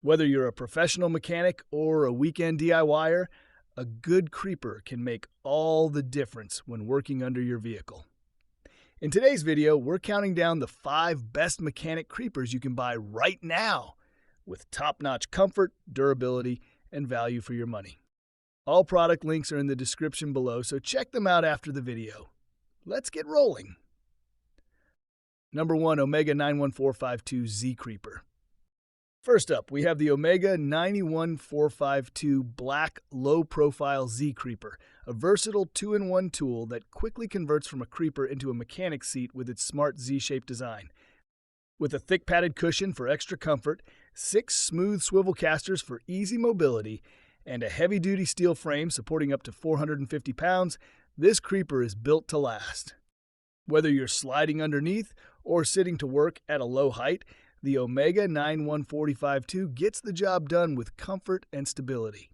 Whether you're a professional mechanic or a weekend DIYer, a good creeper can make all the difference when working under your vehicle. In today's video, we're counting down the 5 best mechanic creepers you can buy right now with top-notch comfort, durability, and value for your money. All product links are in the description below, so check them out after the video. Let's get rolling. Number 1, Omega 91452 Z Creeper. First up, we have the Omega 91452 Black Low-Profile Z Creeper, a versatile 2-in-1 tool that quickly converts from a creeper into a mechanic seat with its smart Z-shaped design. With a thick padded cushion for extra comfort, 6 smooth swivel casters for easy mobility, and a heavy-duty steel frame supporting up to 450 pounds, this creeper is built to last. Whether you're sliding underneath or sitting to work at a low height, the Omega 91452 gets the job done with comfort and stability.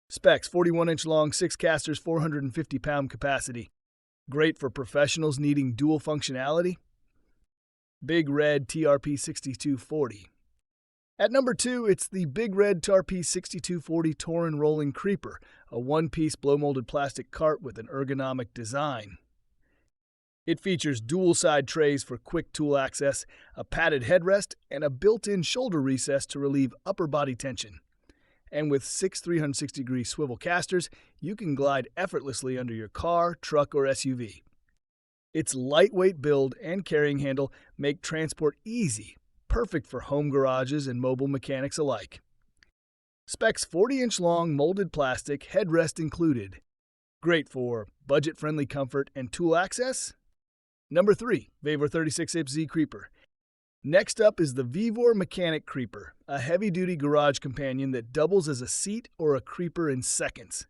Specs: 41-inch long, 6 casters, 450-pound capacity. Great for professionals needing dual functionality. Big Red TRP 6240. At number 2, it's the Big Red TRP 6240 Torin Rolling Creeper, a one-piece blow-molded plastic cart with an ergonomic design. It features dual-side trays for quick tool access, a padded headrest, and a built-in shoulder recess to relieve upper body tension. And with 6 360-degree swivel casters, you can glide effortlessly under your car, truck, or SUV. Its lightweight build and carrying handle make transport easy, perfect for home garages and mobile mechanics alike. Specs: 40-inch long molded plastic, headrest included. Great for budget-friendly comfort and tool access. Number 3, VEVOR 36-inch Z Creeper. Next up is the VEVOR Mechanic Creeper, a heavy-duty garage companion that doubles as a seat or a creeper in seconds.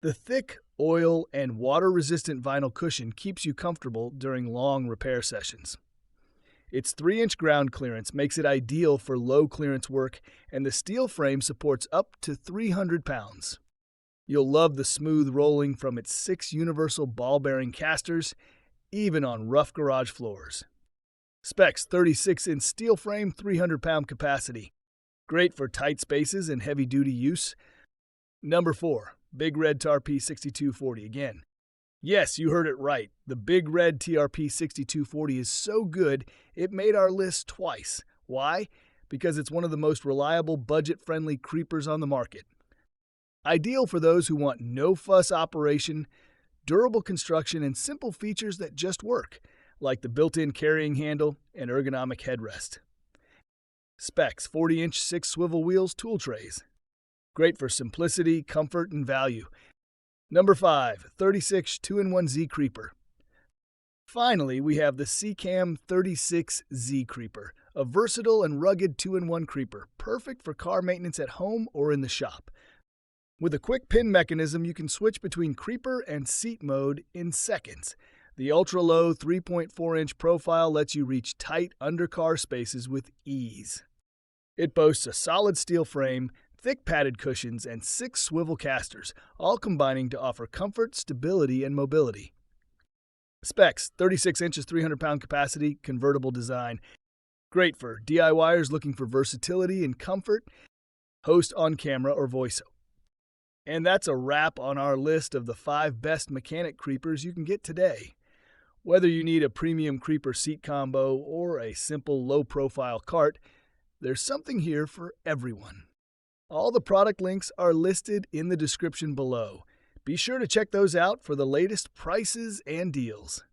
The thick, oil, and water-resistant vinyl cushion keeps you comfortable during long repair sessions. Its 3-inch ground clearance makes it ideal for low-clearance work, and the steel frame supports up to 300 pounds. You'll love the smooth rolling from its 6 universal ball-bearing casters, even on rough garage floors. Specs: 36-inch steel frame, 300-pound capacity. Great for tight spaces and heavy-duty use. Number 4, Big Red TRP 6240 again. Yes, you heard it right. The Big Red TRP 6240 is so good, it made our list twice. Why? Because it's one of the most reliable, budget-friendly creepers on the market. Ideal for those who want no-fuss operation, durable construction, and simple features that just work, like the built-in carrying handle and ergonomic headrest. Specs: 40-inch 6 swivel wheels, tool trays. Great for simplicity, comfort, and value. Number 5, 36 2-in-1 Z Creeper. Finally, we have the SEKAM 36 Z Creeper, a versatile and rugged 2-in-1 creeper, perfect for car maintenance at home or in the shop. With a quick pin mechanism, you can switch between creeper and seat mode in seconds. The ultra-low 3.4-inch profile lets you reach tight undercar spaces with ease. It boasts a solid steel frame, thick padded cushions, and 6 swivel casters, all combining to offer comfort, stability, and mobility. Specs: 36 inches, 300-pound capacity, convertible design. Great for DIYers looking for versatility and comfort, host on camera or voiceover. And that's a wrap on our list of the 5 best mechanic creepers you can get today. Whether you need a premium creeper seat combo or a simple low-profile cart, there's something here for everyone. All the product links are listed in the description below. Be sure to check those out for the latest prices and deals.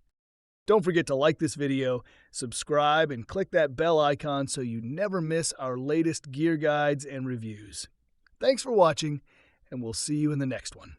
Don't forget to like this video, subscribe, and click that bell icon so you never miss our latest gear guides and reviews. Thanks for watching, and we'll see you in the next one.